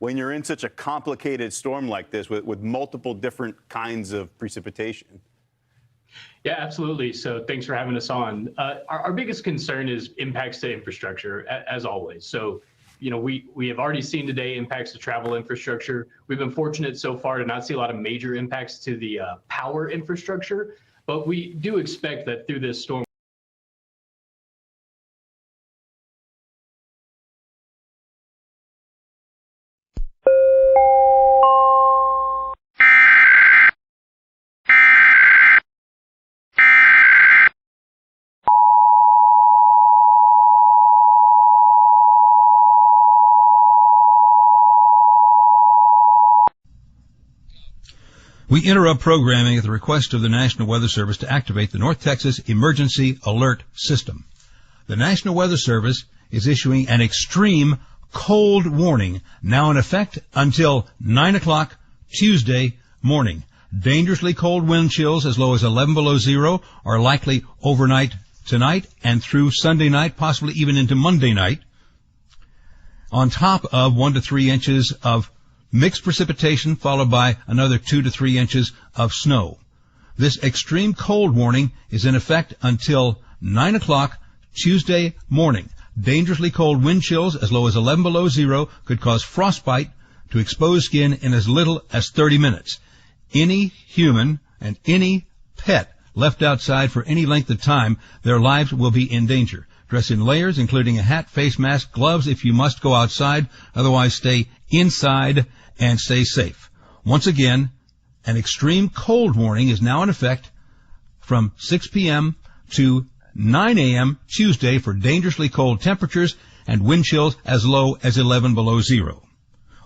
when you're in such a complicated storm like this with multiple different kinds of precipitation? Yeah, absolutely. So thanks for having us on. Our biggest concern is impacts to infrastructure, as always. So, we have already seen today impacts to travel infrastructure. We've been fortunate so far to not see a lot of major impacts to the power infrastructure, but we do expect that through this storm, We interrupt programming at the request of the National Weather Service to activate the North Texas Emergency Alert System. The National Weather Service is issuing an extreme cold warning now in effect until 9 o'clock Tuesday morning. Dangerously cold wind chills as low as 11 below zero are likely overnight tonight and through Sunday night, possibly even into Monday night, on top of 1 to 3 inches of mixed precipitation followed by another 2 to 3 inches of snow. This extreme cold warning is in effect until 9 o'clock Tuesday morning. Dangerously cold wind chills as low as 11 below zero could cause frostbite to exposed skin in as little as 30 minutes. Any human and any pet left outside for any length of time, their lives will be in danger. Dress in layers, including a hat, face mask, gloves if you must go outside. Otherwise, stay inside and stay safe. Once again, an extreme cold warning is now in effect from 6 p.m. to 9 a.m. Tuesday for dangerously cold temperatures and wind chills as low as 11 below zero.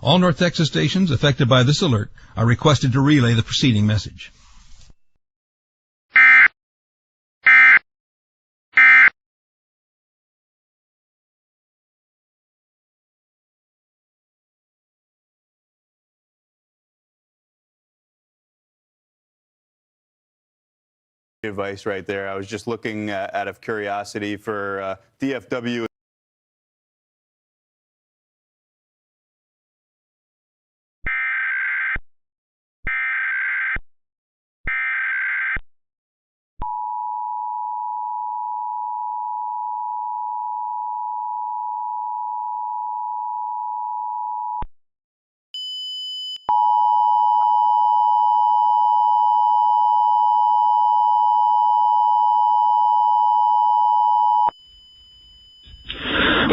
All North Texas stations affected by this alert are requested to relay the preceding message. Advice right there. I was just looking out of curiosity for DFW.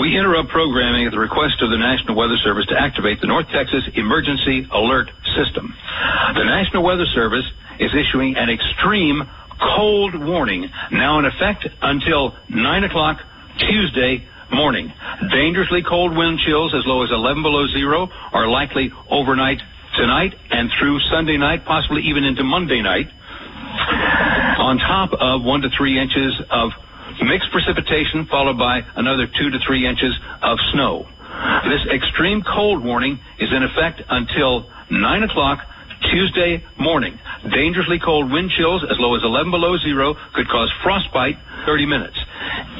We interrupt programming at the request of the National Weather Service to activate the North Texas Emergency Alert System. The National Weather Service is issuing an extreme cold warning now in effect until 9 o'clock Tuesday morning. Dangerously cold wind chills as low as 11 below zero are likely overnight tonight and through Sunday night, possibly even into Monday night, on top of 1 to 3 inches of mixed precipitation followed by another 2 to 3 inches of snow. This extreme cold warning is in effect until 9 o'clock Tuesday morning. Dangerously cold wind chills as low as 11 below zero could cause frostbite 30 minutes.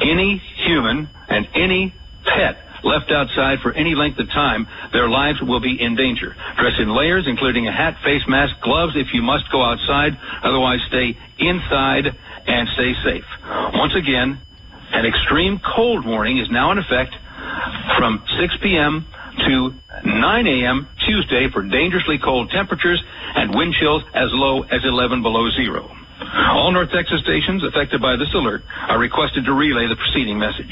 Any human and any pet left outside for any length of time, their lives will be in danger. Dress in layers, including a hat, face mask, gloves if you must go outside. Otherwise, stay inside and stay safe. Once again, an extreme cold warning is now in effect from 6 p.m. to 9 a.m. Tuesday for dangerously cold temperatures and wind chills as low as 11 below zero. All North Texas stations affected by this alert are requested to relay the preceding message.